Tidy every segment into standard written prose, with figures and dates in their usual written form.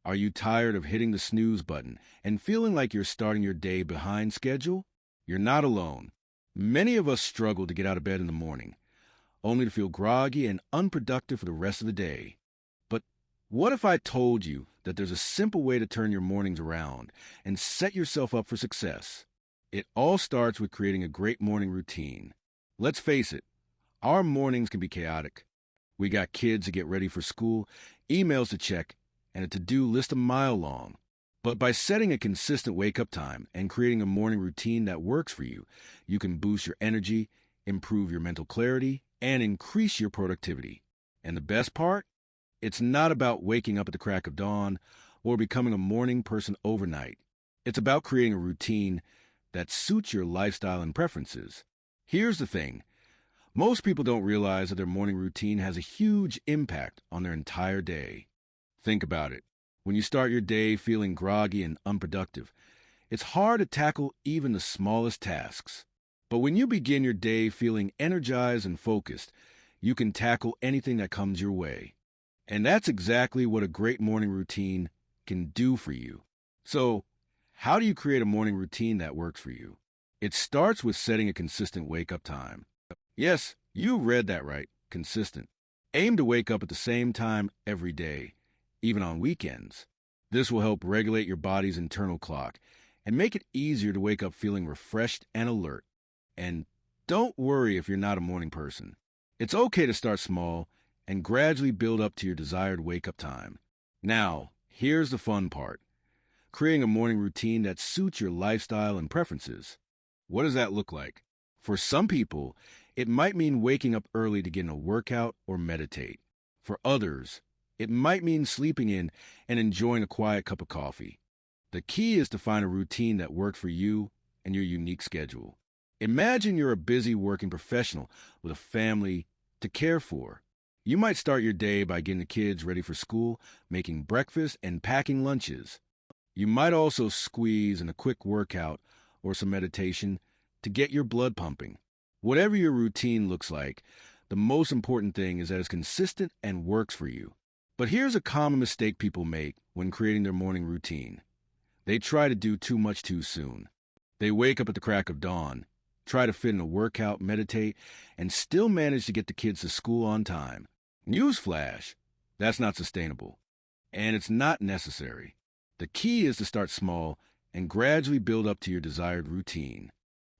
Are you tired of hitting the snooze button and feeling like you're starting your day behind schedule? You're not alone. Many of us struggle to get out of bed in the morning, only to feel groggy and unproductive for the rest of the day. But what if I told you that there's a simple way to turn your mornings around and set yourself up for success? It all starts with creating a great morning routine. Let's face it, our mornings can be chaotic. We got kids to get ready for school, emails to check, and a to-do list a mile long. But by setting a consistent wake-up time and creating a morning routine that works for you, you can boost your energy, improve your mental clarity, and increase your productivity. And the best part? It's not about waking up at the crack of dawn or becoming a morning person overnight. It's about creating a routine that suits your lifestyle and preferences. Here's the thing. Most people don't realize that their morning routine has a huge impact on their entire day. Think about it. When you start your day feeling groggy and unproductive, it's hard to tackle even the smallest tasks. But when you begin your day feeling energized and focused, you can tackle anything that comes your way. And that's exactly what a great morning routine can do for you. So, how do you create a morning routine that works for you? It starts with setting a consistent wake-up time. Yes, you read that right, consistent. Aim to wake up at the same time every day, even on weekends. This will help regulate your body's internal clock and make it easier to wake up feeling refreshed and alert. And don't worry if you're not a morning person. It's okay to start small and gradually build up to your desired wake-up time. Now, here's the fun part. Creating a morning routine that suits your lifestyle and preferences. What does that look like? For some people, it might mean waking up early to get in a workout or meditate. For others, it might mean sleeping in and enjoying a quiet cup of coffee. The key is to find a routine that works for you and your unique schedule. Imagine you're a busy working professional with a family to care for. You might start your day by getting the kids ready for school, making breakfast, and packing lunches. You might also squeeze in a quick workout or some meditation to get your blood pumping. Whatever your routine looks like, the most important thing is that it's consistent and works for you. But here's a common mistake people make when creating their morning routine. They try to do too much too soon. They wake up at the crack of dawn, try to fit in a workout, meditate, and still manage to get the kids to school on time. Newsflash, that's not sustainable. And it's not necessary. The key is to start small and gradually build up to your desired routine.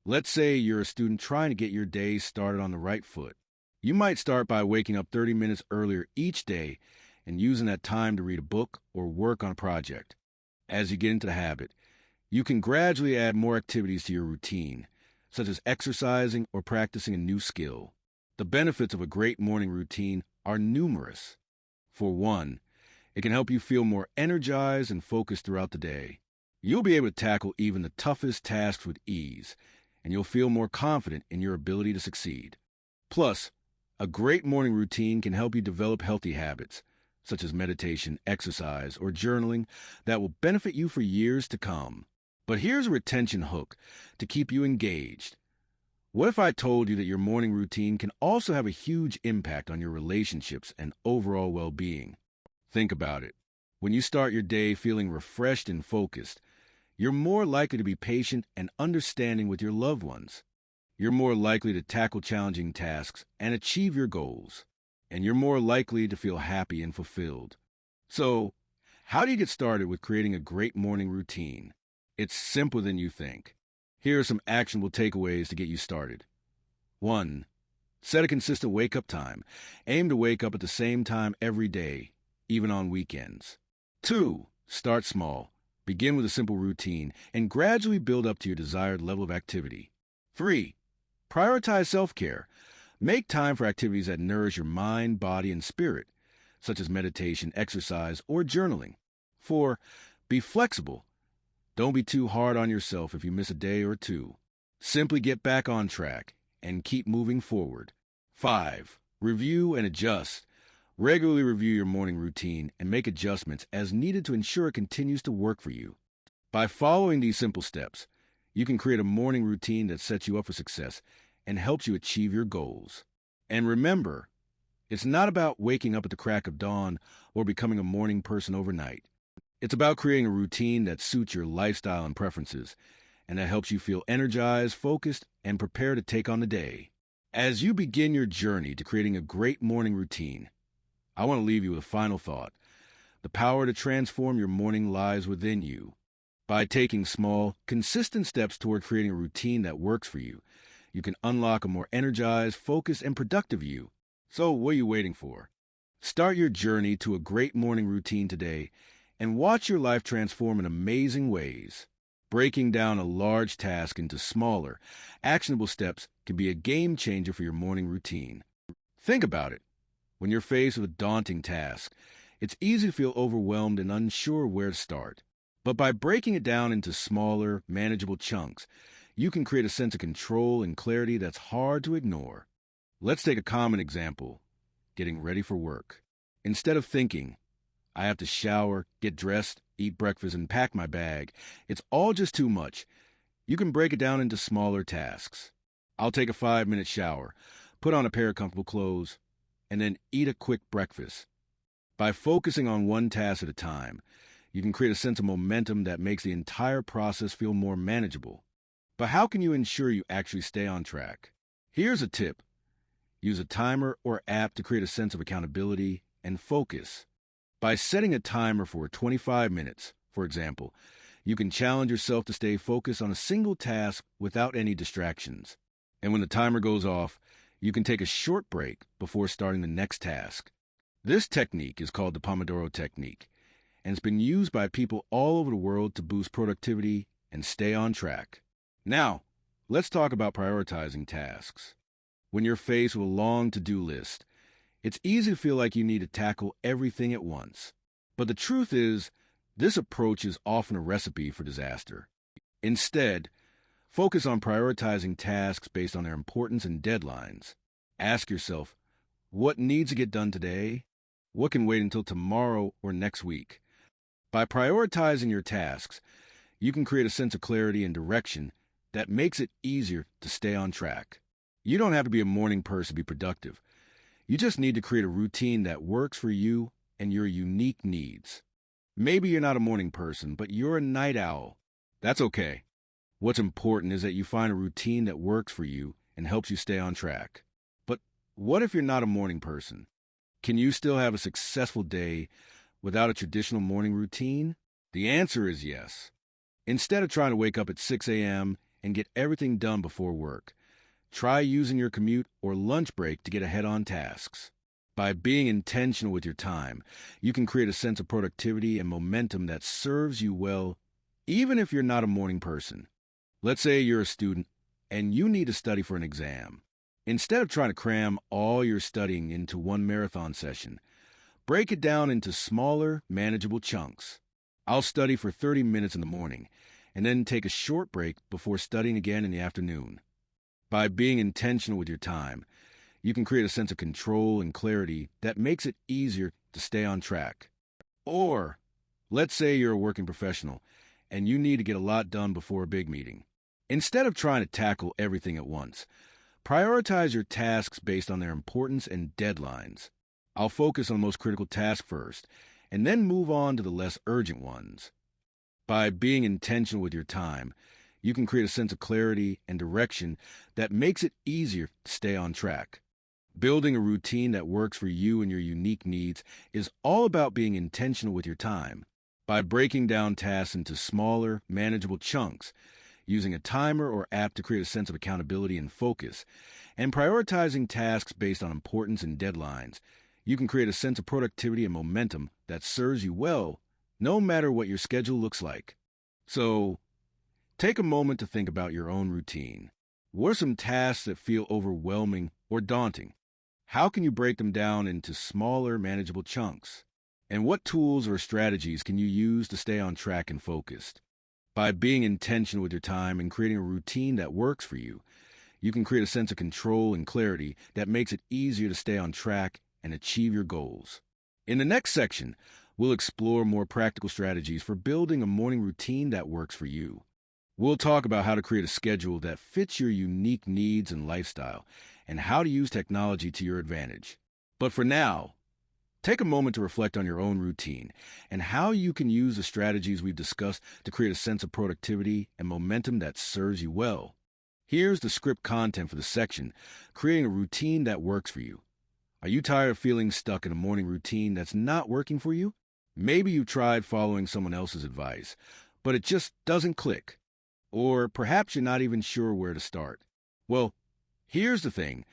Let's say you're a student trying to get your day started on the right foot. You might start by waking up 30 minutes earlier each day and using that time to read a book or work on a project. As you get into the habit, you can gradually add more activities to your routine, such as exercising or practicing a new skill. The benefits of a great morning routine are numerous. For one, it can help you feel more energized and focused throughout the day. You'll be able to tackle even the toughest tasks with ease, and you'll feel more confident in your ability to succeed. Plus, a great morning routine can help you develop healthy habits, such as meditation, exercise, or journaling, that will benefit you for years to come. But here's a retention hook to keep you engaged. What if I told you that your morning routine can also have a huge impact on your relationships and overall well-being? Think about it. When you start your day feeling refreshed and focused, you're more likely to be patient and understanding with your loved ones. You're more likely to tackle challenging tasks and achieve your goals. And you're more likely to feel happy and fulfilled. So, how do you get started with creating a great morning routine? It's simpler than you think. Here are some actionable takeaways to get you started. 1. Set a consistent wake-up time. Aim to wake up at the same time every day, even on weekends. 2. Start small. Begin with a simple routine and gradually build up to your desired level of activity. 3. Prioritize self-care. Make time for activities that nourish your mind, body, and spirit, such as meditation, exercise, or journaling. 4. Be flexible. Don't be too hard on yourself if you miss a day or two. Simply get back on track and keep moving forward. 5. Review and adjust. Regularly review your morning routine and make adjustments as needed to ensure it continues to work for you. By following these simple steps, you can create a morning routine that sets you up for success and helps you achieve your goals. And remember, it's not about waking up at the crack of dawn or becoming a morning person overnight. It's about creating a routine that suits your lifestyle and preferences, and that helps you feel energized, focused, and prepared to take on the day. As you begin your journey to creating a great morning routine, I want to leave you with a final thought. The power to transform your morning lies within you. By taking small, consistent steps toward creating a routine that works for you, you can unlock a more energized, focused, and productive you. So, what are you waiting for? Start your journey to a great morning routine today and watch your life transform in amazing ways. Breaking down a large task into smaller, actionable steps can be a game changer for your morning routine. Think about it. When you're faced with a daunting task, it's easy to feel overwhelmed and unsure where to start. But by breaking it down into smaller, manageable chunks, you can create a sense of control and clarity that's hard to ignore. Let's take a common example: getting ready for work. Instead of thinking, I have to shower, get dressed, eat breakfast, and pack my bag, it's all just too much. You can break it down into smaller tasks. I'll take a 5-minute shower, put on a pair of comfortable clothes, and then eat a quick breakfast. By focusing on one task at a time, you can create a sense of momentum that makes the entire process feel more manageable. But how can you ensure you actually stay on track? Here's a tip. Use a timer or app to create a sense of accountability and focus. By setting a timer for 25 minutes, for example, you can challenge yourself to stay focused on a single task without any distractions. And when the timer goes off, you can take a short break before starting the next task. This technique is called the Pomodoro technique, and it's been used by people all over the world to boost productivity and stay on track. Now, let's talk about prioritizing tasks. When you're faced with a long to-do list, it's easy to feel like you need to tackle everything at once. But the truth is, this approach is often a recipe for disaster. Instead, focus on prioritizing tasks based on their importance and deadlines. Ask yourself, what needs to get done today? What can wait until tomorrow or next week? By prioritizing your tasks, you can create a sense of clarity and direction that makes it easier to stay on track. You don't have to be a morning person to be productive. You just need to create a routine that works for you and your unique needs. Maybe you're not a morning person, but you're a night owl. That's okay. What's important is that you find a routine that works for you and helps you stay on track. But what if you're not a morning person? Can you still have a successful day without a traditional morning routine? The answer is yes. Instead of trying to wake up at 6 a.m. and get everything done before work, try using your commute or lunch break to get ahead on tasks. By being intentional with your time, you can create a sense of productivity and momentum that serves you well, even if you're not a morning person. Let's say you're a student and you need to study for an exam. Instead of trying to cram all your studying into one marathon session, break it down into smaller, manageable chunks. I'll study for 30 minutes in the morning and then take a short break before studying again in the afternoon. By being intentional with your time, you can create a sense of control and clarity that makes it easier to stay on track. Or, let's say you're a working professional and you need to get a lot done before a big meeting. Instead of trying to tackle everything at once, prioritize your tasks based on their importance and deadlines. I'll focus on the most critical tasks first, and then move on to the less urgent ones. By being intentional with your time, you can create a sense of clarity and direction that makes it easier to stay on track. Building a routine that works for you and your unique needs is all about being intentional with your time. By breaking down tasks into smaller, manageable chunks, using a timer or app to create a sense of accountability and focus, and prioritizing tasks based on importance and deadlines, you can create a sense of productivity and momentum that serves you well, no matter what your schedule looks like. So, take a moment to think about your own routine. What are some tasks that feel overwhelming or daunting? How can you break them down into smaller, manageable chunks? And what tools or strategies can you use to stay on track and focused? By being intentional with your time and creating a routine that works for you, you can create a sense of control and clarity that makes it easier to stay on track and achieve your goals. In the next section, we'll explore more practical strategies for building a morning routine that works for you. We'll talk about how to create a schedule that fits your unique needs and lifestyle, and how to use technology to your advantage. But for now, Take a moment to reflect on your own routine and how you can use the strategies we've discussed to create a sense of productivity and momentum that serves you well. Here's the script content for the section, creating a routine that works for you. Are you tired of feeling stuck in a morning routine that's not working for you? Maybe you've tried following someone else's advice, but it just doesn't click. Or perhaps you're not even sure where to start. Well, here's the thing.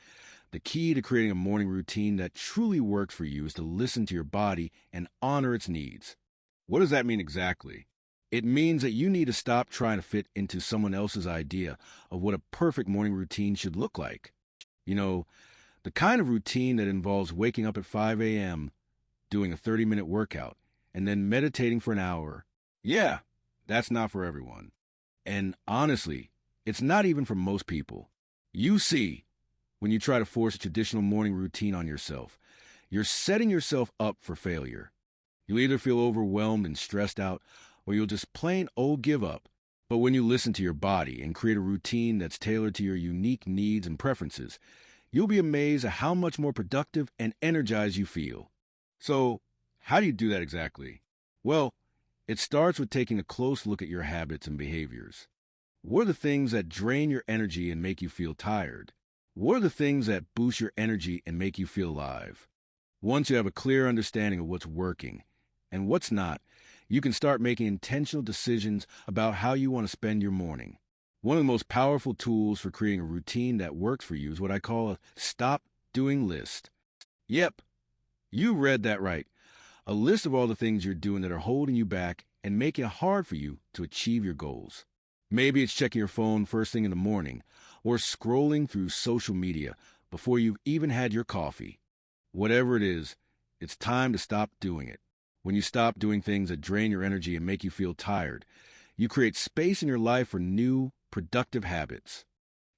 The key to creating a morning routine that truly works for you is to listen to your body and honor its needs. What does that mean exactly? It means that you need to stop trying to fit into someone else's idea of what a perfect morning routine should look like. You know, the kind of routine that involves waking up at 5 a.m., doing a 30-minute workout, and then meditating for an hour. Yeah, that's not for everyone. And honestly, it's not even for most people. You see, when you try to force a traditional morning routine on yourself, you're setting yourself up for failure. You'll either feel overwhelmed and stressed out, or you'll just plain old give up. But when you listen to your body and create a routine that's tailored to your unique needs and preferences, you'll be amazed at how much more productive and energized you feel. So, how do you do that exactly? Well, it starts with taking a close look at your habits and behaviors. What are the things that drain your energy and make you feel tired? What are the things that boost your energy and make you feel alive? Once you have a clear understanding of what's working and what's not, you can start making intentional decisions about how you want to spend your morning. One of the most powerful tools for creating a routine that works for you is what I call a stop doing list. Yep, you read that right. A list of all the things you're doing that are holding you back and making it hard for you to achieve your goals. Maybe it's checking your phone first thing in the morning or scrolling through social media before you've even had your coffee. Whatever it is, it's time to stop doing it. When you stop doing things that drain your energy and make you feel tired, you create space in your life for new, productive habits.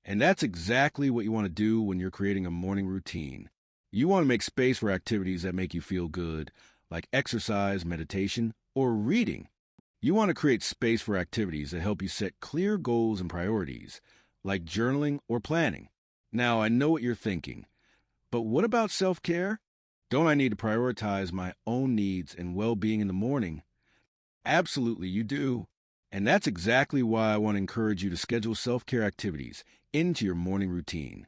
And that's exactly what you want to do when you're creating a morning routine. You want to make space for activities that make you feel good, like exercise, meditation, or reading. You want to create space for activities that help you set clear goals and priorities, like journaling or planning. Now, I know what you're thinking, but what about self-care? Don't I need to prioritize my own needs and well-being in the morning? Absolutely, you do. And that's exactly why I want to encourage you to schedule self-care activities into your morning routine.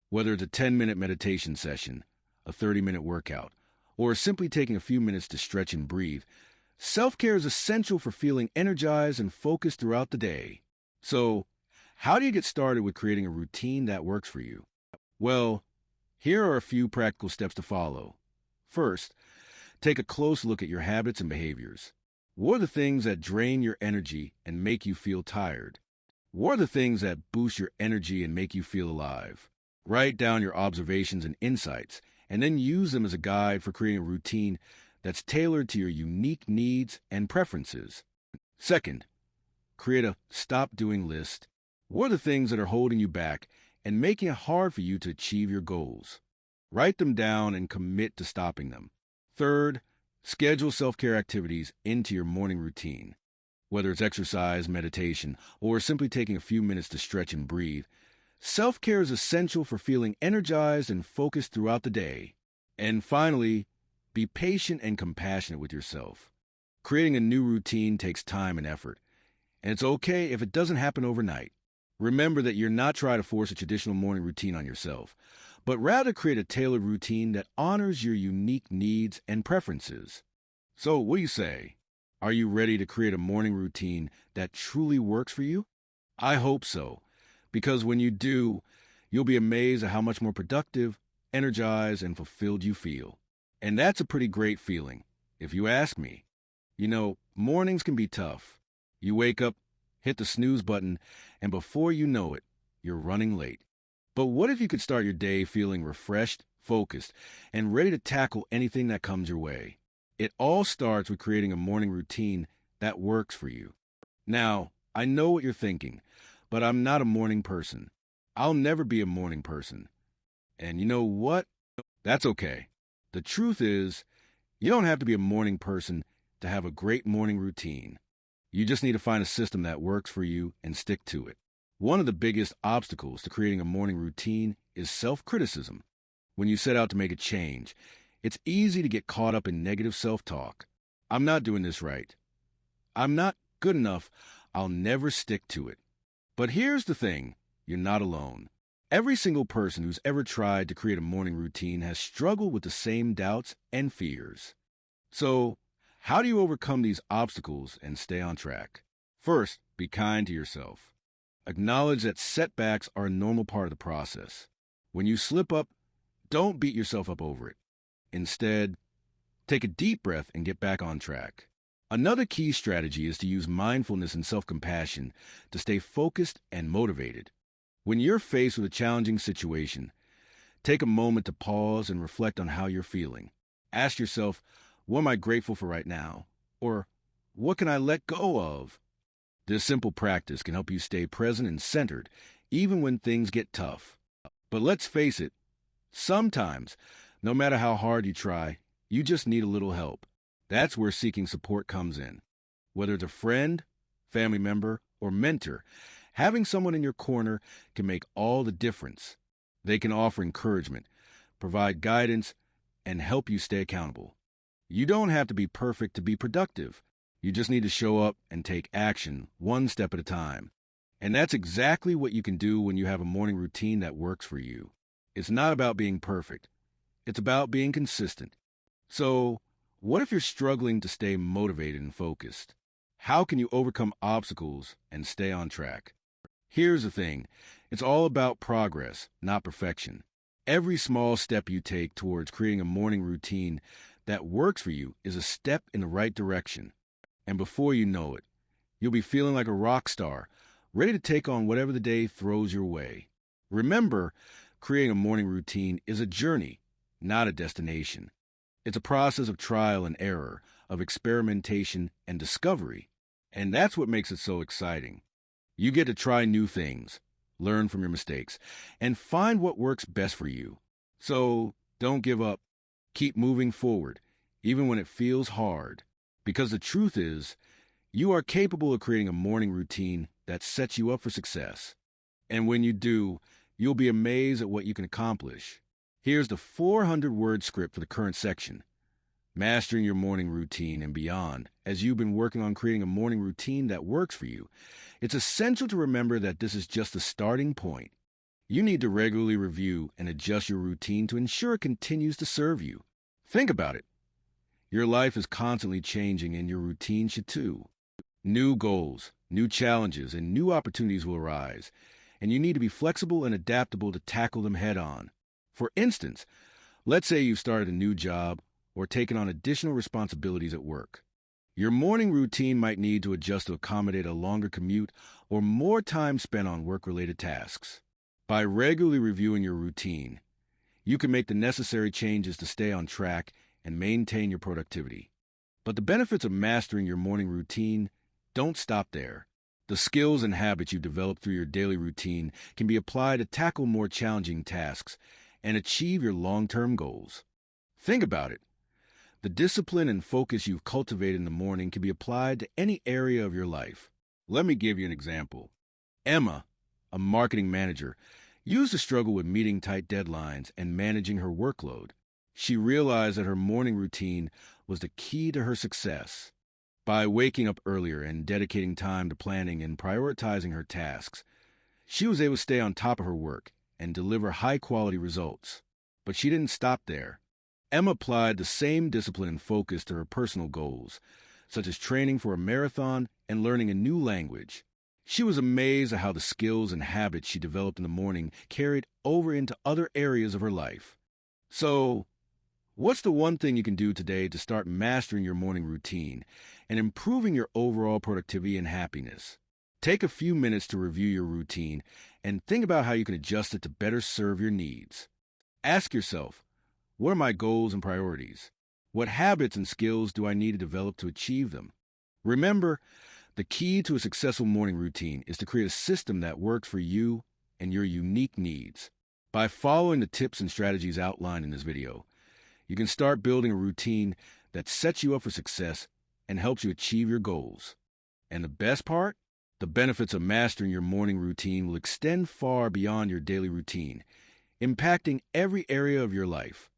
Whether it's a 10-minute meditation session, a 30-minute workout, or simply taking a few minutes to stretch and breathe, self-care is essential for feeling energized and focused throughout the day. So, how do you get started with creating a routine that works for you? Well, here are a few practical steps to follow. First, take a close look at your habits and behaviors. What are the things that drain your energy and make you feel tired? What are the things that boost your energy and make you feel alive? Write down your observations and insights, and then use them as a guide for creating a routine that's tailored to your unique needs and preferences. Second, create a stop doing list. What are the things that are holding you back and making it hard for you to achieve your goals? Write them down and commit to stopping them. Third, schedule self-care activities into your morning routine. Whether it's exercise, meditation, or simply taking a few minutes to stretch and breathe, self-care is essential for feeling energized and focused throughout the day. And finally, be patient and compassionate with yourself. Creating a new routine takes time and effort, and it's okay if it doesn't happen overnight. Remember that you're not trying to force a traditional morning routine on yourself, but rather create a tailored routine that honors your unique needs and preferences. So, what do you say? Are you ready to create a morning routine that truly works for you? I hope so, because when you do, you'll be amazed at how much more productive, energized, and fulfilled you feel. And that's a pretty great feeling, if you ask me. You know, mornings can be tough. You wake up, hit the snooze button, and before you know it, you're running late. But what if you could start your day feeling refreshed, focused, and ready to tackle anything that comes your way? It all starts with creating a morning routine that works for you. Now, I know what you're thinking, but I'm not a morning person. I'll never be a morning person. And you know what? That's okay. The truth is, you don't have to be a morning person to have a great morning routine. You just need to find a system that works for you and stick to it. One of the biggest obstacles to creating a morning routine is self-criticism. When you set out to make a change, It's easy to get caught up in negative self-talk. I'm not doing this right. I'm not good enough. I'll never stick to it. But here's the thing, you're not alone. Every single person who's ever tried to create a morning routine has struggled with the same doubts and fears. So, how do you overcome these obstacles and stay on track? First, be kind to yourself. Acknowledge that setbacks are a normal part of the process. When you slip up, don't beat yourself up over it. Instead, take a deep breath and get back on track. Another key strategy is to use mindfulness and self-compassion to stay focused and motivated. When you're faced with a challenging situation, take a moment to pause and reflect on how you're feeling. Ask yourself, what am I grateful for right now? Or, what can I let go of? This simple practice can help you stay present and centered, even when things get tough. But let's face it, sometimes, no matter how hard you try, you just need a little help. That's where seeking support comes in. Whether it's a friend, family member, or mentor, having someone in your corner can make all the difference. They can offer encouragement, provide guidance, and help you stay accountable. You don't have to be perfect to be productive. You just need to show up and take action one step at a time. And that's exactly what you can do when you have a morning routine that works for you. It's not about being perfect. It's about being consistent. So, what if you're struggling to stay motivated and focused? How can you overcome obstacles and stay on track? Here's the thing. It's all about progress, not perfection. Every small step you take towards creating a morning routine that works for you is a step in the right direction. And before you know it, you'll be feeling like a rock star, ready to take on whatever the day throws your way. Remember, creating a morning routine is a journey, not a destination. It's a process of trial and error, of experimentation and discovery. And that's what makes it so exciting. You get to try new things, learn from your mistakes, and find what works best for you. So don't give up. Keep moving forward, even when it feels hard. Because the truth is, you are capable of creating a morning routine that sets you up for success. And when you do, you'll be amazed at what you can accomplish. Here's the 400-word script for the current section. Mastering your morning routine and beyond. As you've been working on creating a morning routine that works for you, it's essential to remember that this is just the starting point. You need to regularly review and adjust your routine to ensure it continues to serve you. Think about it. Your life is constantly changing and your routine should too. New goals, new challenges, and new opportunities will arise, and you need to be flexible and adaptable to tackle them head on. For instance, let's say you've started a new job or taken on additional responsibilities at work. Your morning routine might need to adjust to accommodate a longer commute or more time spent on work-related tasks. By regularly reviewing your routine, you can make the necessary changes to stay on track and maintain your productivity. But the benefits of mastering your morning routine don't stop there. The skills and habits you develop through your daily routine can be applied to tackle more challenging tasks and achieve your long-term goals. Think about it. The discipline and focus you've cultivated in the morning can be applied to any area of your life. Let me give you an example. Emma, a marketing manager, used to struggle with meeting tight deadlines and managing her workload. She realized that her morning routine was the key to her success. By waking up earlier and dedicating time to planning and prioritizing her tasks, she was able to stay on top of her work and deliver high-quality results. But she didn't stop there. Emma applied the same discipline and focus to her personal goals, such as training for a marathon and learning a new language. She was amazed at how the skills and habits she developed in the morning carried over into other areas of her life. So, what's the one thing you can do today to start mastering your morning routine and improving your overall productivity and happiness? Take a few minutes to review your routine and think about how you can adjust it to better serve your needs. Ask yourself, what are my goals and priorities? What habits and skills do I need to develop to achieve them? Remember, the key to a successful morning routine is to create a system that works for you and your unique needs. By following the tips and strategies outlined in this video, you can start building a routine that sets you up for success and helps you achieve your goals. And the best part? The benefits of mastering your morning routine will extend far beyond your daily routine, impacting every area of your life.